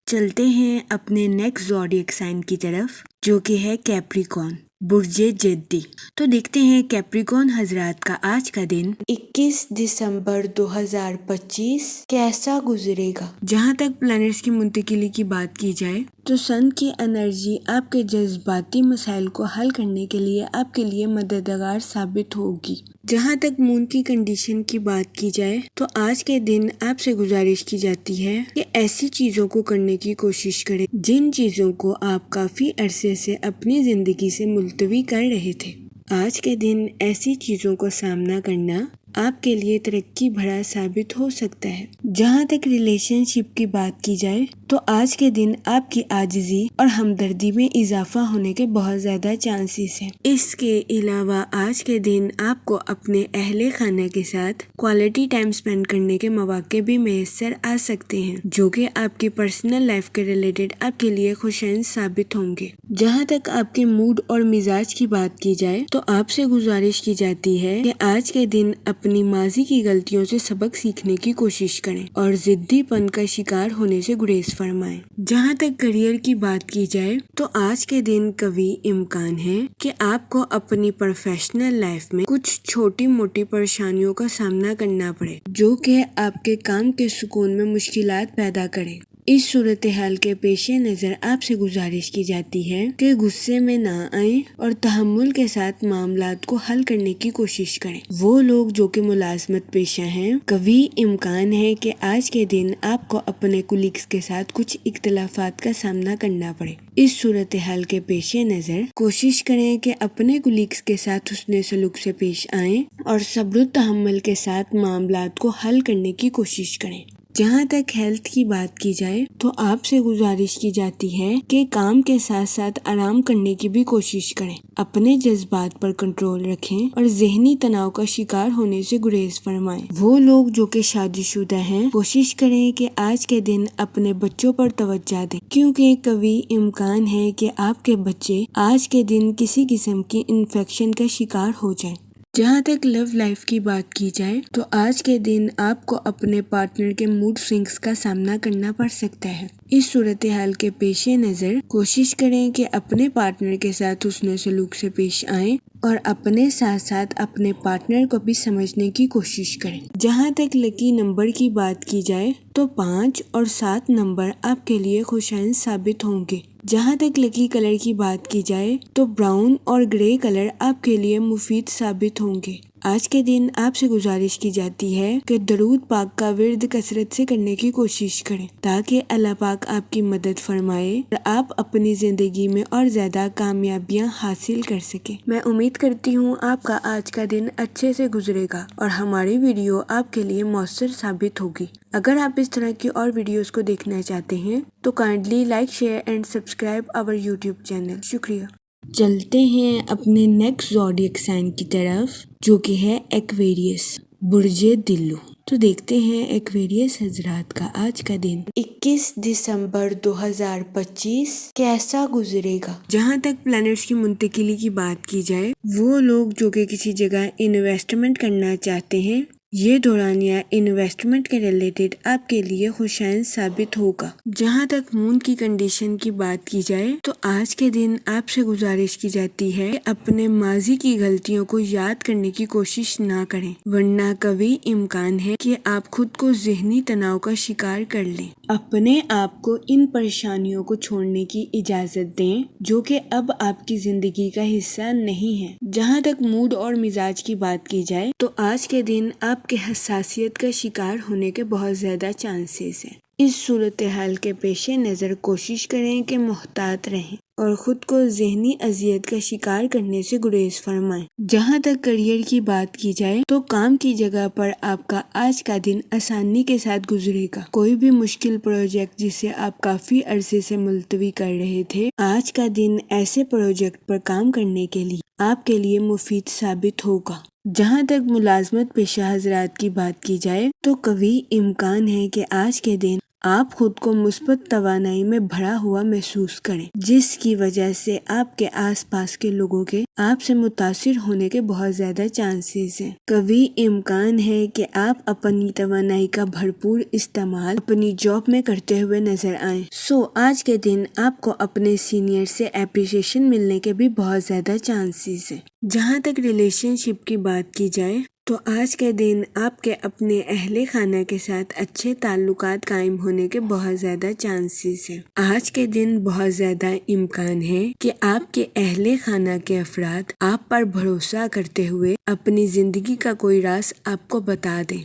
چلتے ہیں اپنے نیکسٹ زوڈیک سائن کی طرف جو کہ ہے کیپریکون، برج جدی۔ تو دیکھتے ہیں کیپریکون حضرات کا آج کا دن 21 دسمبر 2025 کیسا گزرے گا۔ جہاں تک پلانٹس کی منتقلی کی بات کی جائے تو سن کی انرجی آپ کے جذباتی مسائل کو حل کرنے کے لیے آپ کے لیے مددگار ثابت ہوگی۔ جہاں تک مون کی کنڈیشن کی بات کی جائے تو آج کے دن آپ سے گزارش کی جاتی ہے کہ ایسی چیزوں کو کرنے کی کوشش کریں جن چیزوں کو آپ کافی عرصے سے اپنی زندگی سے ملتوی کر رہے تھے۔ آج کے دن ایسی چیزوں کو سامنا کرنا آپ کے لیے ترقی بھرا ثابت ہو سکتا ہے۔ جہاں تک ریلیشن شپ کی بات کی جائے تو آج کے دن آپ کی عاجزی اور ہمدردی میں اضافہ ہونے کے بہت زیادہ چانسز ہیں۔ اس کے علاوہ آج کے دن آپ کو اپنے اہل خانہ کے ساتھ کوالٹی ٹائم سپینڈ کرنے کے مواقع بھی میسر آ سکتے ہیں جو کہ آپ کی پرسنل لائف کے ریلیٹڈ آپ کے لیے خوشائند ثابت ہوں گے۔ جہاں تک آپ کے موڈ اور مزاج کی بات کی جائے تو آپ سے گزارش کی جاتی ہے کہ آج کے دن اپنی ماضی کی غلطیوں سے سبق سیکھنے کی کوشش کریں اور ضدی پن کا شکار ہونے سے گریز فرمائیں۔ جہاں تک کیریئر کی بات کی جائے تو آج کے دن قوی امکان ہے کہ آپ کو اپنی پروفیشنل لائف میں کچھ چھوٹی موٹی پریشانیوں کا سامنا کرنا پڑے جو کہ آپ کے کام کے سکون میں مشکلات پیدا کریں۔ اس صورتحال کے پیش نظر آپ سے گزارش کی جاتی ہے کہ غصے میں نہ آئیں اور تحمل کے ساتھ معاملات کو حل کرنے کی کوشش کریں۔ وہ لوگ جو کہ ملازمت پیشہ ہیں، قوی امکان ہے کہ آج کے دن آپ کو اپنے کولیگز کے ساتھ کچھ اختلافات کا سامنا کرنا پڑے۔ اس صورتحال کے پیش نظر کوشش کریں کہ اپنے کولیگز کے ساتھ حسن سلوک سے پیش آئیں اور صبر و تحمل کے ساتھ معاملات کو حل کرنے کی کوشش کریں۔ جہاں تک ہیلتھ کی بات کی جائے تو آپ سے گزارش کی جاتی ہے کہ کام کے ساتھ ساتھ آرام کرنے کی بھی کوشش کریں، اپنے جذبات پر کنٹرول رکھیں اور ذہنی تناؤ کا شکار ہونے سے گریز فرمائیں۔ وہ لوگ جو کہ شادی شدہ ہیں، کوشش کریں کہ آج کے دن اپنے بچوں پر توجہ دیں، کیونکہ قوی امکان ہے کہ آپ کے بچے آج کے دن کسی قسم کی انفیکشن کا شکار ہو جائیں۔ جہاں تک لو لائف کی بات کی جائے تو آج کے دن آپ کو اپنے پارٹنر کے موڈ سوئنگز کا سامنا کرنا پڑ سکتا ہے۔ اس صورتحال کے پیش نظر کوشش کریں کہ اپنے پارٹنر کے ساتھ حسن سلوک سے پیش آئیں اور اپنے ساتھ ساتھ اپنے پارٹنر کو بھی سمجھنے کی کوشش کریں۔ جہاں تک لکی نمبر کی بات کی جائے تو 5 اور 7 نمبر آپ کے لیے خوشائند ثابت ہوں گے۔ جہاں تک لکی کلر کی بات کی جائے تو براؤن اور گرے کلر آپ کے لیے مفید ثابت ہوں گے۔ آج کے دن آپ سے گزارش کی جاتی ہے کہ درود پاک کا ورد کثرت سے کرنے کی کوشش کریں تاکہ اللہ پاک آپ کی مدد فرمائے اور آپ اپنی زندگی میں اور زیادہ کامیابیاں حاصل کر سکیں۔ میں امید کرتی ہوں آپ کا آج کا دن اچھے سے گزرے گا اور ہماری ویڈیو آپ کے لیے مؤثر ثابت ہوگی۔ اگر آپ اس طرح کی اور ویڈیوز کو دیکھنا چاہتے ہیں تو kindly like, share and subscribe our YouTube channel. شکریہ۔ چلتے ہیں اپنے نیکسٹ زوڈیک سائن کی طرف جو کہ ہے ایکویریس، برج دلو۔ تو دیکھتے ہیں ایکویریس حضرات کا آج کا دن 21 دسمبر 2025 کیسا گزرے گا۔ جہاں تک پلانٹس کی منتقلی کی بات کی جائے، وہ لوگ جو کہ کسی جگہ انویسٹمنٹ کرنا چاہتے ہیں، یہ دورانیہ انویسٹمنٹ کے ریلیٹڈ آپ کے لیے خوشائند ثابت ہوگا۔ جہاں تک مون کی کنڈیشن کی بات کی جائے تو آج کے دن آپ سے گزارش کی جاتی ہے کہ اپنے ماضی کی غلطیوں کو یاد کرنے کی کوشش نہ کریں، ورنہ قوی امکان ہے کہ آپ خود کو ذہنی تناؤ کا شکار کر لیں۔ اپنے آپ کو ان پریشانیوں کو چھوڑنے کی اجازت دیں جو کہ اب آپ کی زندگی کا حصہ نہیں ہے۔ جہاں تک موڈ اور مزاج کی بات کی جائے تو آج کے دن آپ کے حساسیت کا شکار ہونے کے بہت زیادہ چانسز ہیں۔ اس صورتحال کے پیش نظر کوشش کریں کہ محتاط رہیں اور خود کو ذہنی اذیت کا شکار کرنے سے گریز فرمائیں۔ جہاں تک کریئر کی بات کی جائے تو کام کی جگہ پر آپ کا آج کا دن آسانی کے ساتھ گزرے گا۔ کوئی بھی مشکل پروجیکٹ جسے آپ کافی عرصے سے ملتوی کر رہے تھے، آج کا دن ایسے پروجیکٹ پر کام کرنے کے لیے آپ کے لیے مفید ثابت ہوگا۔ جہاں تک ملازمت پیشہ حضرات کی بات کی جائے تو قوی امکان ہے کہ آج کے دن آپ خود کو مثبت توانائی میں بھرا ہوا محسوس کریں، جس کی وجہ سے آپ کے آس پاس کے لوگوں کے آپ سے متاثر ہونے کے بہت زیادہ چانسز ہیں۔ قوی امکان ہے کہ آپ اپنی توانائی کا بھرپور استعمال اپنی جاب میں کرتے ہوئے نظر آئیں۔ آج کے دن آپ کو اپنے سینئر سے اپریشیشن ملنے کے بھی بہت زیادہ چانسز ہیں۔ جہاں تک ریلیشن شپ کی بات کی جائے تو آج کے دن آپ کے اپنے اہل خانہ کے ساتھ اچھے تعلقات قائم ہونے کے بہت زیادہ چانسز ہیں۔ آج کے دن بہت زیادہ امکان ہے کہ آپ کے اہل خانہ کے افراد آپ پر بھروسہ کرتے ہوئے اپنی زندگی کا کوئی راز آپ کو بتا دیں۔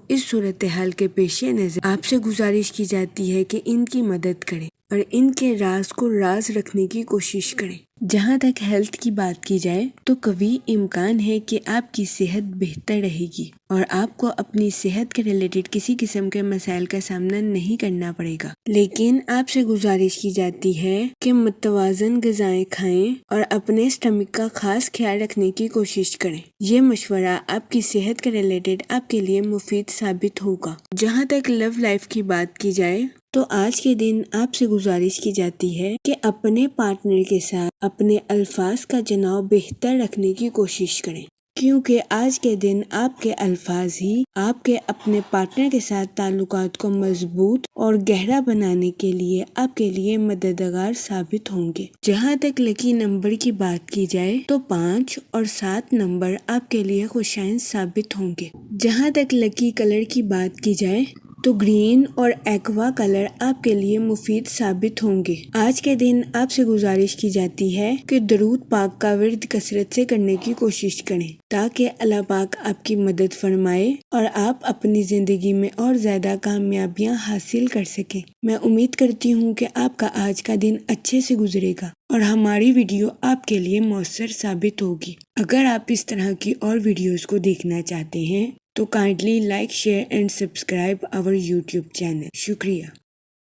اس صورتحال کے پیش نظر آپ سے گزارش کی جاتی ہے کہ ان کی مدد کریں اور ان کے راز کو راز رکھنے کی کوشش کریں۔ جہاں تک ہیلتھ کی بات کی جائے تو قوی امکان ہے کہ آپ کی صحت بہتر رہے گی اور آپ کو اپنی صحت کے ریلیٹڈ کسی قسم کے مسائل کا سامنا نہیں کرنا پڑے گا، لیکن آپ سے گزارش کی جاتی ہے کہ متوازن غذائیں کھائیں اور اپنے اسٹمک کا خاص خیال رکھنے کی کوشش کریں۔ یہ مشورہ آپ کی صحت کے ریلیٹڈ آپ کے لیے مفید ثابت ہوگا۔ جہاں تک لو لائف کی بات کی جائے تو آج کے دن آپ سے گزارش کی جاتی ہے کہ اپنے پارٹنر کے ساتھ اپنے الفاظ کا چناؤ بہتر رکھنے کی کوشش کریں، کیونکہ آج کے دن آپ کے الفاظ ہی آپ کے اپنے پارٹنر کے ساتھ تعلقات کو مضبوط اور گہرا بنانے کے لیے آپ کے لیے مددگار ثابت ہوں گے۔ جہاں تک لکی نمبر کی بات کی جائے تو 5 اور 7 نمبر آپ کے لیے خوشائند ثابت ہوں گے۔ جہاں تک لکی کلر کی بات کی جائے تو گرین اور ایکوا کلر آپ کے لیے مفید ثابت ہوں گے۔ آج کے دن آپ سے گزارش کی جاتی ہے کہ درود پاک کا ورد کثرت سے کرنے کی کوشش کریں تاکہ اللہ پاک آپ کی مدد فرمائے اور آپ اپنی زندگی میں اور زیادہ کامیابیاں حاصل کر سکیں۔ میں امید کرتی ہوں کہ آپ کا آج کا دن اچھے سے گزرے گا اور ہماری ویڈیو آپ کے لیے مؤثر ثابت ہوگی۔ اگر آپ اس طرح کی اور ویڈیوز کو دیکھنا چاہتے ہیں تو kindly like share and subscribe our YouTube channel. شکریہ۔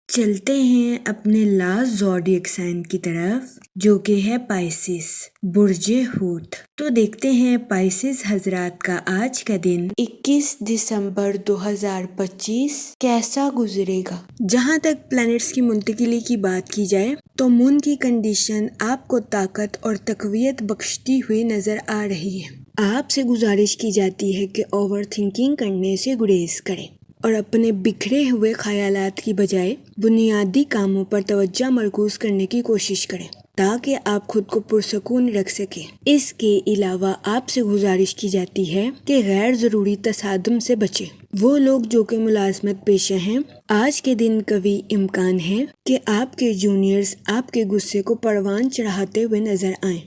چلتے ہیں اپنے لاسٹ زوڈیک سائن کی طرف جو کہ ہے پائسس، برج حوت۔ تو دیکھتے ہیں پائسس حضرات کا آج کا دن 21 دسمبر 2025 کیسا گزرے گا۔ جہاں تک پلانٹس کی منتقلی کی بات کی جائے تو مون کی کنڈیشن آپ کو طاقت اور تقویت بخشتی ہوئی نظر آ رہی ہے۔ آپ سے گزارش کی جاتی ہے کہ اوور تھنکنگ کرنے سے گریز کریں اور اپنے بکھرے ہوئے خیالات کی بجائے بنیادی کاموں پر توجہ مرکوز کرنے کی کوشش کریں تاکہ آپ خود کو پرسکون رکھ سکیں۔ اس کے علاوہ آپ سے گزارش کی جاتی ہے کہ غیر ضروری تصادم سے بچیں۔ وہ لوگ جو کہ ملازمت پیشہ ہیں، آج کے دن قوی امکان ہے کہ آپ کے جونیئرز آپ کے غصے کو پروان چڑھاتے ہوئے نظر آئیں۔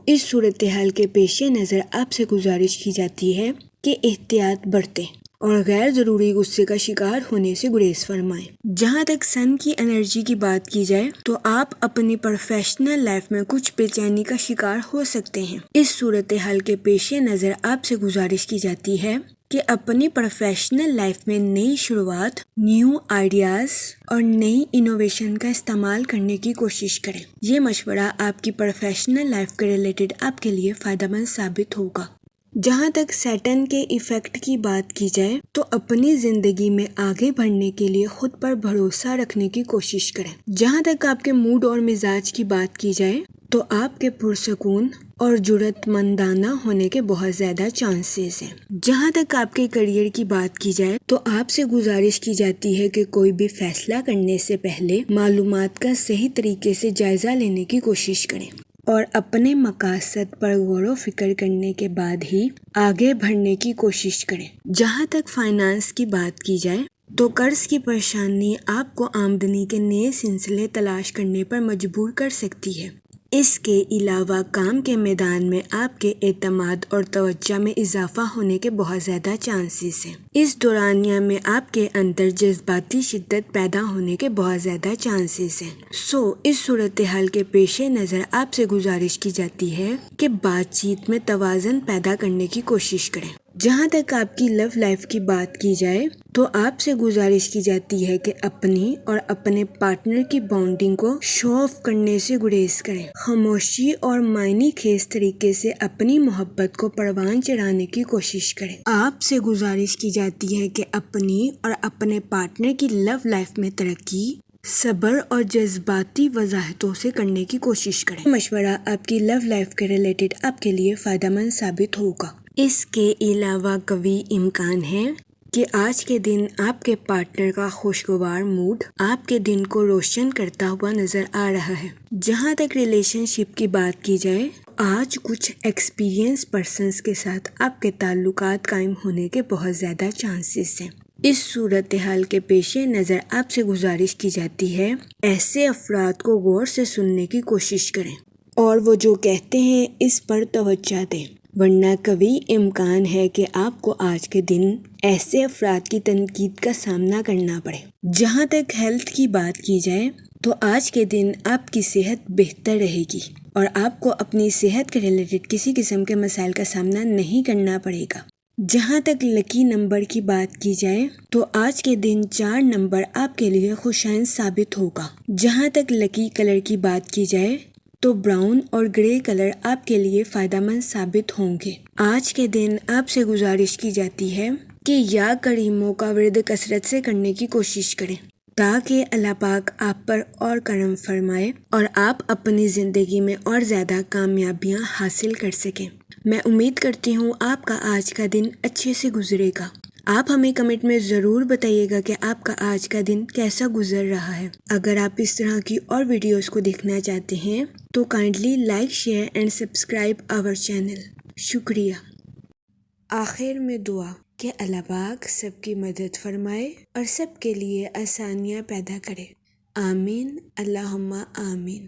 اس صورتحال کے پیش نظر آپ سے گزارش کی جاتی ہے کہ احتیاط برتیں اور غیر ضروری غصے کا شکار ہونے سے گریز فرمائیں۔ جہاں تک سن کی انرجی کی بات کی جائے تو آپ اپنی پروفیشنل لائف میں کچھ بے چینی کا شکار ہو سکتے ہیں۔ اس صورتحال کے پیش نظر آپ سے گزارش کی جاتی ہے کہ اپنی پروفیشنل لائف میں نئی شروعات، نیو آئیڈیاز اور نئی انوویشن کا استعمال کرنے کی کوشش کریں۔ یہ مشورہ آپ کی پروفیشنل لائف کے ریلیٹڈ آپ کے لیے فائدہ مند ثابت ہوگا۔ جہاں تک سیٹن کے ایفیکٹ کی بات کی جائے تو اپنی زندگی میں آگے بڑھنے کے لیے خود پر بھروسہ رکھنے کی کوشش کریں۔ جہاں تک آپ کے موڈ اور مزاج کی بات کی جائے تو آپ کے پرسکون اور جرأت مندانہ ہونے کے بہت زیادہ چانسز ہیں۔ جہاں تک آپ کے کیریئر کی بات کی جائے تو آپ سے گزارش کی جاتی ہے کہ کوئی بھی فیصلہ کرنے سے پہلے معلومات کا صحیح طریقے سے جائزہ لینے کی کوشش کریں اور اپنے مقاصد پر غور و فکر کرنے کے بعد ہی آگے بڑھنے کی کوشش کریں۔ جہاں تک فائنانس کی بات کی جائے تو قرض کی پریشانی آپ کو آمدنی کے نئے سلسلے تلاش کرنے پر مجبور کر سکتی ہے۔ اس کے علاوہ کام کے میدان میں آپ کے اعتماد اور توجہ میں اضافہ ہونے کے بہت زیادہ چانسز ہیں۔ اس دورانیہ میں آپ کے اندر جذباتی شدت پیدا ہونے کے بہت زیادہ چانسز ہیں۔ اس صورتحال کے پیش نظر آپ سے گزارش کی جاتی ہے کہ بات چیت میں توازن پیدا کرنے کی کوشش کریں۔ جہاں تک آپ کی لو لائف کی بات کی جائے تو آپ سے گزارش کی جاتی ہے کہ اپنی اور اپنے پارٹنر کی بانڈنگ کو شو آف کرنے سے گریز کریں۔ خاموشی اور معنی خیز طریقے سے اپنی محبت کو پروان چڑھانے کی کوشش کریں۔ آپ سے گزارش کی جاتی ہے کہ اپنی اور اپنے پارٹنر کی لو لائف میں ترقی صبر اور جذباتی وضاحتوں سے کرنے کی کوشش کریں۔ مشورہ آپ کی لو لائف کے ریلیٹڈ آپ کے لیے فائدہ مند ثابت ہوگا۔ اس کے علاوہ قوی امکان ہے کہ آج کے دن آپ کے پارٹنر کا خوشگوار موڈ آپ کے دن کو روشن کرتا ہوا نظر آ رہا ہے۔ جہاں تک ریلیشن شپ کی بات کی جائے آج کچھ ایکسپیرینس پرسنز کے ساتھ آپ کے تعلقات قائم ہونے کے بہت زیادہ چانسز ہیں۔ اس صورتحال کے پیش نظر آپ سے گزارش کی جاتی ہے ایسے افراد کو غور سے سننے کی کوشش کریں اور وہ جو کہتے ہیں اس پر توجہ دیں، ورنہ قوی امکان ہے کہ آپ کو آج کے دن ایسے افراد کی تنقید کا سامنا کرنا پڑے۔ جہاں تک ہیلتھ کی بات کی جائے تو آج کے دن آپ کی صحت بہتر رہے گی اور آپ کو اپنی صحت کے ریلیٹڈ کسی قسم کے مسائل کا سامنا نہیں کرنا پڑے گا۔ جہاں تک لکی نمبر کی بات کی جائے تو آج کے دن 4 نمبر آپ کے لیے خوشائن ثابت ہوگا۔ جہاں تک لکی کلر کی بات کی جائے تو براؤن اور گرے کلر آپ کے لیے فائدہ مند ثابت ہوں گے۔ آج کے دن آپ سے گزارش کی جاتی ہے کہ یا کریموں کا ورد کثرت سے کرنے کی کوشش کریں تاکہ اللہ پاک آپ پر اور کرم فرمائے اور آپ اپنی زندگی میں اور زیادہ کامیابیاں حاصل کر سکیں۔ میں امید کرتی ہوں آپ کا آج کا دن اچھے سے گزرے گا۔ آپ ہمیں کمنٹ میں ضرور بتائیے گا کہ آپ کا آج کا دن کیسا گزر رہا ہے۔ اگر آپ اس طرح کی اور ویڈیوز کو دیکھنا چاہتے ہیں تو kindly like share and subscribe our channel. شکریہ۔ آخر میں دعا کہ اللہ پاک سب کی مدد فرمائے اور سب کے لیے آسانیاں پیدا کرے۔ آمین، اللہم آمین۔